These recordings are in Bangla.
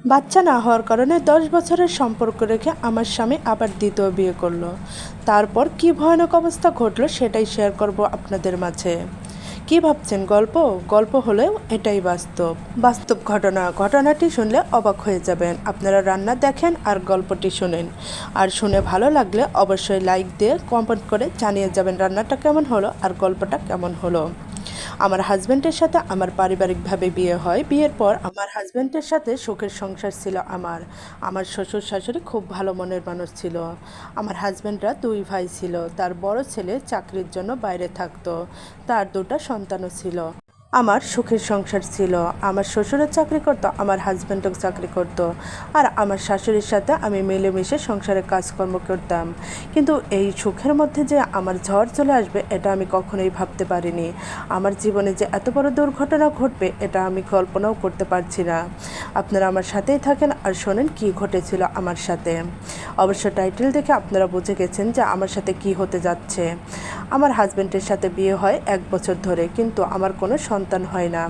বাচ্চা না হওয়ার কারণে 10 বছরের সম্পর্ক রেখে আমার স্বামী আবার দ্বিতীয় বিয়ে করলো। তারপর কি ভয়ানক অবস্থা ঘটলো সেটাই শেয়ার করব আপনাদের মাঝে। কি ভাবছেন গল্প? গল্প হলেও এটাই বাস্তব। বাস্তব ঘটনা। ঘটনাটি শুনলে অবাক হয়ে যাবেন। আপনারা রান্না দেখেন আর গল্পটি শুনেন। আর শুনে ভালো লাগলে অবশ্যই লাইক দিয়ে কমেন্ট করে জানিয়ে যাবেন রান্নাটা কেমন হলো আর গল্পটা কেমন হলো। আমার হাজব্যান্ডের সাথে আমার পারিবারিকভাবে বিয়ে হয়। বিয়ের পর আমার হাজব্যান্ডের সাথে সুখের সংসার ছিল আমার। আমার শ্বশুর শাশুড়ি খুব ভালো মনের মানুষ ছিল। আমার হাজব্যান্ডরা 2 ভাই ছিল। তার বড় ছেলে চাকরির জন্য বাইরে থাকতো। তার 2টা সন্তানও ছিল। আমার সুখের সংসার ছিল। আমার শ্বশুরও চাকরি করতো, আমার হাজব্যান্ডও চাকরি করতো। আর আমার শাশুড়ির সাথে আমি মিলেমিশে সংসারে কাজকর্ম করতাম। কিন্তু এই সুখের মধ্যে যে আমার ঝড় চলে আসবে এটা আমি কখনোই ভাবতে পারিনি। আমার জীবনে যে এত বড় দুর্ঘটনা ঘটবে এটা আমি কল্পনাও করতে পারছি না। আপনারা আমার সাথেই থাকেন আর শোনেন কি ঘটেছিল আমার সাথে। অবশ্য টাইটেল দেখে আপনারা বুঝে গেছেন যে আমার সাথে কি হতে যাচ্ছে। আমার হাজব্যান্ডের সাথে বিয়ে হয় 1 বছর ধরে, কিন্তু আমার কোনো সন্তান হয় না।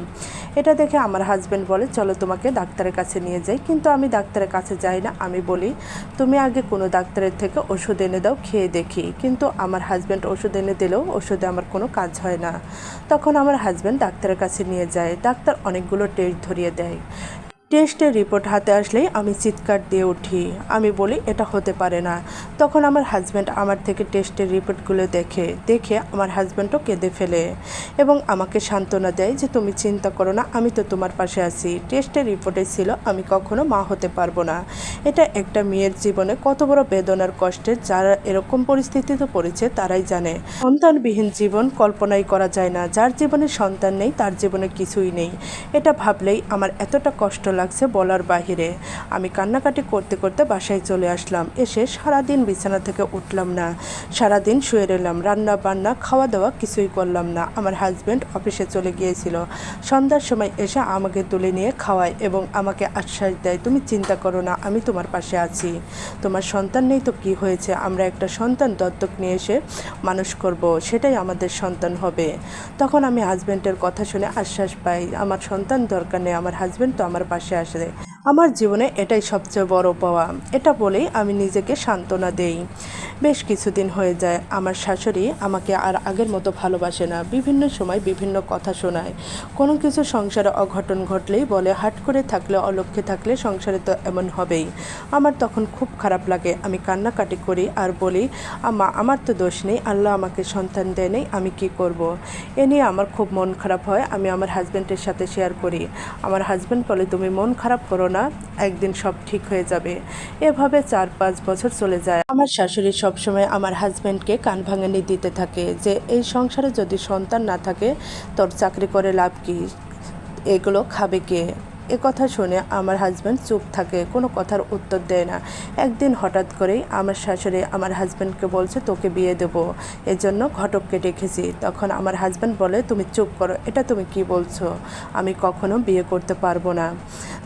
এটা দেখে আমার হাজব্যান্ড বলে চলো তোমাকে ডাক্তারের কাছে নিয়ে যাই। কিন্তু আমি ডাক্তারের কাছে যাই না। আমি বলি তুমি আগে কোনো ডাক্তারের থেকে ওষুধ এনে দাও, খেয়ে দেখি। কিন্তু আমার হাজব্যান্ড ওষুধ এনে দিলেও ওষুধে আমার কোনো কাজ হয় না। তখন আমার হাজব্যান্ড ডাক্তারের কাছে নিয়ে যায়। ডাক্তার অনেকগুলো টেস্ট ধরিয়ে দেয়। টেস্টের রিপোর্ট হাতে আসলেই আমি চিৎকার দিয়ে উঠি। আমি বলি এটা হতে পারে না। তখন আমার হাজব্যান্ড আমার থেকে টেস্টের রিপোর্টগুলো দেখে আমার হাজব্যান্ডও কেঁদে ফেলে এবং আমাকে সান্ত্বনা দেয় যে তুমি চিন্তা করো না, আমি তো তোমার পাশে আছি। টেস্টের রিপোর্টে ছিল আমি কখনো মা হতে পারবো না। এটা একটা মেয়ের জীবনে কত বড় বেদনার কষ্টের, যারা এরকম পরিস্থিতিতে পড়েছে তারাই জানে। সন্তানবিহীন জীবন কল্পনাই করা যায় না। যার জীবনে সন্তান নেই তার জীবনে কিছুই নেই। এটা ভাবলেই আমার এতটা কষ্ট লাগছে বলার বাহিরে। আমি কান্নাকাটি করতে করতে বাসায় চলে আসলাম। এসে সারাদিন বিছানা থেকে উঠলাম না। সারাদিন শুয়ে রইলাম। রান্না বান্না খাওয়া দাওয়া কিছুই করলাম না। আমার হাজব্যান্ড অফিসে চলে গিয়েছিল। সন্ধ্যার সময় এসে আমাকে তুলে নিয়ে খাওয়ায় এবং আমাকে আশ্বাস দেয় তুমি চিন্তা করো না, আমি তোমার পাশে আছি। তোমার সন্তান নেই তো কি হয়েছে, আমরা একটা সন্তান দত্তক নিয়ে এসে মানুষ করব, সেটাই আমাদের সন্তান হবে। তখন আমি হাজব্যান্ডের কথা শুনে আশ্বাস পাই আমার সন্তান দরকার নেই, আমার হাজব্যান্ড তো আমার পাশে আসে। আমার জীবনে এটাই সবচেয়ে বড় পাওয়া। এটা বলেই আমি নিজেকে সান্ত্বনা দেই। বেশ কিছুদিন হয়ে যায় আমার শাশুড়ি আমাকে আর আগের মতো ভালোবাসে না। বিভিন্ন সময় বিভিন্ন কথা শোনায়। কোনো কিছু সংসারে অঘটন ঘটলেই বলে হাট করে থাকলে অলক্ষ্যে থাকলে সংসারে তো এমন হবেই। আমার তখন খুব খারাপ লাগে। আমি কান্নাকাটি করি আর বলি আমার তো দোষ নেই, আল্লাহ আমাকে সন্তান দেয় নেই, আমি কি করব। এ নিয়ে আমার খুব মন খারাপ হয়। আমি আমার হাজব্যান্ডের সাথে শেয়ার করি। আমার হাজব্যান্ড বলে তুমি মন খারাপ করো না, একদিন সব ঠিক হয়ে যাবে। এভাবে 4-5 বছর চলে যায়। আমার শাশুড়ি সবসময় আমার হাজব্যান্ডকে কান ভাঙানি দিতে থাকে যে এই সংসারে যদি সন্তান না থাকে তোর চাকরি করে লাভ কি, এগুলো খাবে কে। এ কথা শুনে আমার হাজব্যান্ড চুপ থাকে, কোনো কথার উত্তর দেয় না। একদিন হঠাৎ করেই আমার শাশুড়ি আমার হাজব্যান্ডকে বলছে তোকে বিয়ে দেবো, এজন্য ঘটককে ডেকেছি। তখন আমার হাজব্যান্ড বলে তুমি চুপ করো, এটা তুমি কি বলছো, আমি কখনো বিয়ে করতে পারবো না।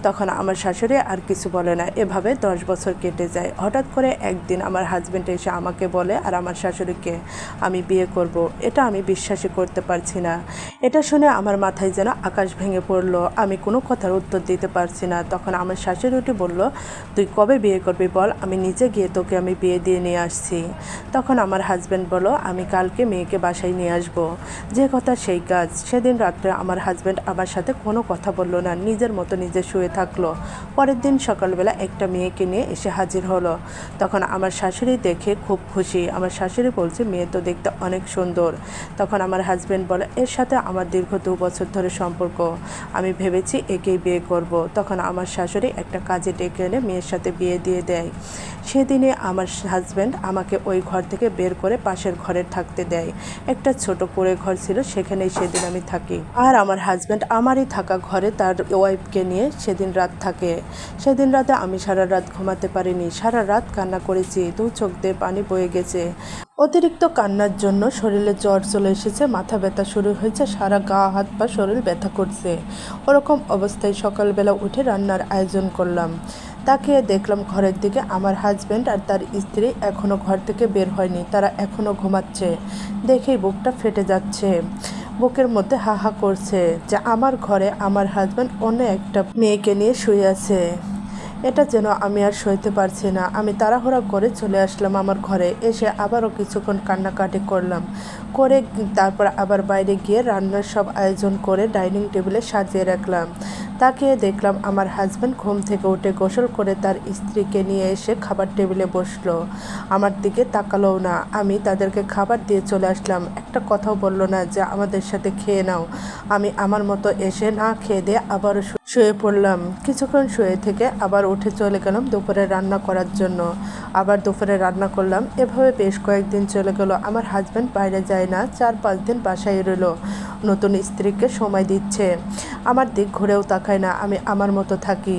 তখন আমার শাশুড়ি আর কিছু বলে না। এভাবে 10 বছর কেটে যায়। হঠাৎ করে একদিন আমার হাজব্যান্ড এসে আমাকে বলে আর আমার শাশুড়িকে আমি বিয়ে করব। এটা আমি বিশ্বাসই করতে পারছি না। এটা শুনে আমার মাথায় যেন আকাশ ভেঙে পড়লো। আমি কোনো কথার উত্তর দিতে পারছি না। তখন আমার শাশুড়ি উঠে বলল তুই কবে বিয়ে করবি বল, আমি নিজে গিয়ে তোকে আমি বিয়ে দিয়ে নিয়ে আসছি। তখন আমার হাজব্যান্ড বলল আমি কালকে মেয়েকে বাসায় নিয়ে আসবো। যে কথা সেই কাজ। সেদিন রাত্রে আমার হাজব্যান্ড আমার সাথে কোনো কথা বলল না, নিজের মতো নিজে শুয়ে থাকলো। পরের দিন সকালবেলা একটা মেয়েকে নিয়ে এসে হাজির হলো। তখন আমার শাশুড়ি দেখে খুব খুশি। আমার শাশুড়ি বলছে মেয়ে তো দেখতে অনেক সুন্দর। তখন আমার হাজব্যান্ড বলে এর সাথে আমার দীর্ঘ 2 বছর ধরে সম্পর্ক, আমি ভেবেছি একেই বিয়ে করব। তখন আমার শাশুড়ি একটা কাজে ডেকে এনে মেয়ের সাথে বিয়ে দিয়ে দেয়। সেদিনে আমার হাজব্যান্ড আমাকে ওই ঘর থেকে বের করে পাশের ঘরে থাকতে দেয়। একটা ছোট কুঁড়ে ঘর ছিল, সেখানেই সেদিন আমি থাকি। আর আমার হাজব্যান্ড আমারই থাকা ঘরে তার ওয়াইফকে নিয়ে সেদিন রাত থাকে। সেদিন রাতে আমি সারা রাত ঘুমাতে পারিনি। সারা রাত কান্না করেছি, 2 চোখ দিয়ে পানি বয়ে গেছে। অতিরিক্ত কান্নার জন্য শরীরে জ্বর চলে এসেছে, মাথা ব্যথা শুরু হয়েছে, সারা গা হাত পা শরীর ব্যথা করছে। ওরকম অবস্থায় সকালবেলা উঠে রান্নার আয়োজন করলাম। তাকিয়ে দেখলাম ঘরের দিকে আমার হাজব্যান্ড আর তার স্ত্রী এখনও ঘর থেকে বের হয়নি, তারা এখনও ঘুমাচ্ছে। দেখেই বুকটা ফেটে যাচ্ছে। বুকের মধ্যে হা হা করছে যে আমার ঘরে আমার হাজব্যান্ড অন্য একটা মেয়েকে নিয়ে শুয়ে আছে। এটা যেন আমি আর সইতে পারছি না। আমি তাড়াহুড়া করে চলে আসলাম আমার ঘরে। এসে আবারও কিছুক্ষণ কান্নাকাটি করলাম, করে তারপর আবার বাইরে গিয়ে রান্নার সব আয়োজন করে ডাইনিং টেবিলে সাজিয়ে রাখলাম। তাকিয়ে দেখলাম আমার হাজব্যান্ড ঘুম থেকে উঠে গোসল করে তার স্ত্রীকে নিয়ে এসে খাবার টেবিলে বসলো। আমার দিকে তাকালোও না। আমি তাদেরকে খাবার দিয়ে চলে আসলাম, একটা কথাও বললো না যে আমাদের সাথে খেয়ে নাও। আমি আমার মতো এসে না খেয়ে দিয়ে আবারও শুয়ে পড়লাম। কিছুক্ষণ শুয়ে থেকে আবার উঠে চলে গেলাম দুপুরে রান্না করার জন্য। আবার দুপুরে রান্না করলাম। এভাবে বেশ কয়েকদিন চলে গেল। আমার হাজব্যান্ড বাইরে যায় না, 4-5 দিন বাসায় রইল, নতুন স্ত্রীকে সময় দিচ্ছে। আমার দিক ঘুরেও তাকায় না, আমি আমার মতো থাকি।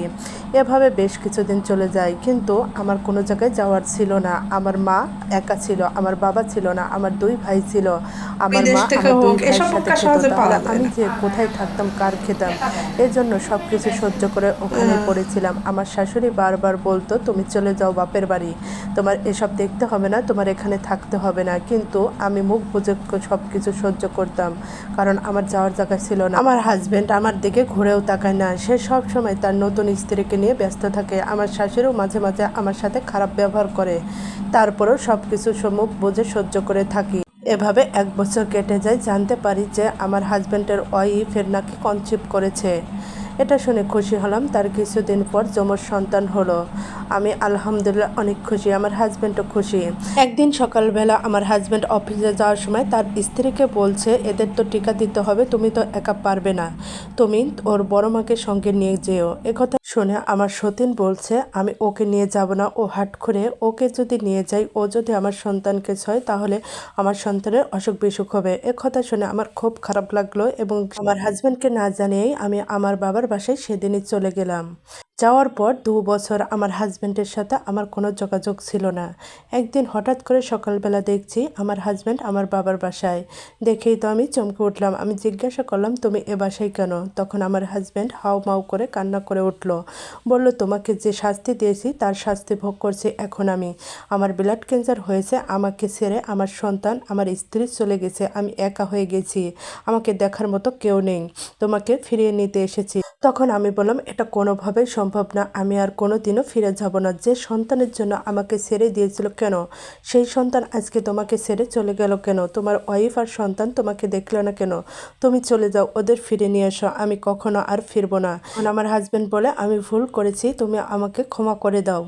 এভাবে বেশ কিছুদিন চলে যায়, কিন্তু আমার কোনো জায়গায় যাওয়ার ছিল না। আমার মা একা ছিল, আমার বাবা ছিল না, আমার 2 ভাই ছিল। আমার বিদেশ মা থেকে আমার 2 হোক ভাইয়ের এসব সাথে উপকার খেত, সহজে তাহলে পাওয়া যায় আমি না। যে কোথায় থাকতাম, কার খেতাম? এজন্য সব কিছু সহ্য করে ওখানে পড়েছিলাম। আমার শাশুড়ি বারবার বলতো, তুমি চলে যাও বাপের বাড়ি, তোমার এসব দেখতে হবে না, তোমার এখানে থাকতে হবে না। কিন্তু আমি মুখ বুজে সব কিছু সহ্য করতাম, কারণ আমার যাওয়ার জায়গা ছিল না। আমার হাজব্যান্ড আমার দিকে ঘুরেও তাকায় না, সে সব সময় তার নতুন স্ত্রীকে নিয়ে ব্যস্ত থাকে। আমার শাশুড়িও মাঝে মাঝে আমার সাথে খারাপ ব্যবহার করে, তারপরেও সব কিছু মুখ বুঝে সহ্য করে থাকি। এভাবে 1 বছর কেটে যায়। জানতে পারি যে আমার হাজব্যান্ডের ওয়াইফের নাকি কনসিভ করেছে। এটা শুনে খুশি হলাম। তার কিছুদিন পর যমজ সন্তান হলো। আমি আলহামদুলিল্লাহ অনেক খুশি, আমার হাজব্যান্ডও খুশি। একদিন সকালবেলা আমার হাজব্যান্ড অফিসে যাওয়ার সময় তার স্ত্রীকে বলছে, এদের তো টিকা দিতে হবে, তুমি তো একা পারবে না, তুমি ওর বড় মাকে সঙ্গে নিয়ে যেও। একথা শুনে আমার সতীন বলছে, আমি ওকে নিয়ে যাব না, ও হাট করে, ওকে যদি নিয়ে যাই, ও যদি আমার সন্তানকে ছয়, তাহলে আমার সন্তানের অসুখ বিসুখ হবে। কথা শুনে আমার খুব খারাপ লাগলো, এবং আমার হাজব্যান্ডকে না জানিয়েই আমি আমার বাবার বাসায় সেদিনই চলে গেলাম। যাওয়ার পর 2 বছর আমার হাজব্যান্ডের সাথে আমার কোনো যোগাযোগ ছিল না। একদিন হঠাৎ করে সকালবেলা দেখছি আমার হাজব্যান্ড আমার বাবার বাসায়। দেখেই তো আমি চমকে উঠলাম। আমি জিজ্ঞাসা করলাম, তুমি এ বাসায় কেন? তখন আমার হাজব্যান্ড হাউ মাউ করে কান্না করে উঠল। বলল, তোমাকে যে শাস্তি দিয়েছি তার শাস্তি ভোগ করছি এখন আমি। আমার ব্লাড ক্যান্সার হয়েছে, আমাকে ছেড়ে আমার সন্তান, আমার স্ত্রী চলে গেছে, আমি একা হয়ে গেছি, আমাকে দেখার মতো কেউ নেই, তোমাকে ফিরিয়ে নিতে এসেছি। তখন আমি বললাম, এটা কোনোভাবেই সম্ভব না, আমি আর কোনো দিনও ফিরে যাব না। যে সন্তানের জন্য আমাকে ছেড়ে দিয়েছিল, কেন সেই সন্তান আজকে তোমাকে ছেড়ে চলে গেল কেন? তোমার ওয়াইফ আর সন্তান তোমাকে দেখলো না কেন? তুমি চলে যাও, ওদের ফিরে নিয়ে এসো, আমি কখনো আর ফিরবো না। আমার হাজব্যান্ড বলে, আমি ভুল করেছি, তুমি আমাকে ক্ষমা করে দাও।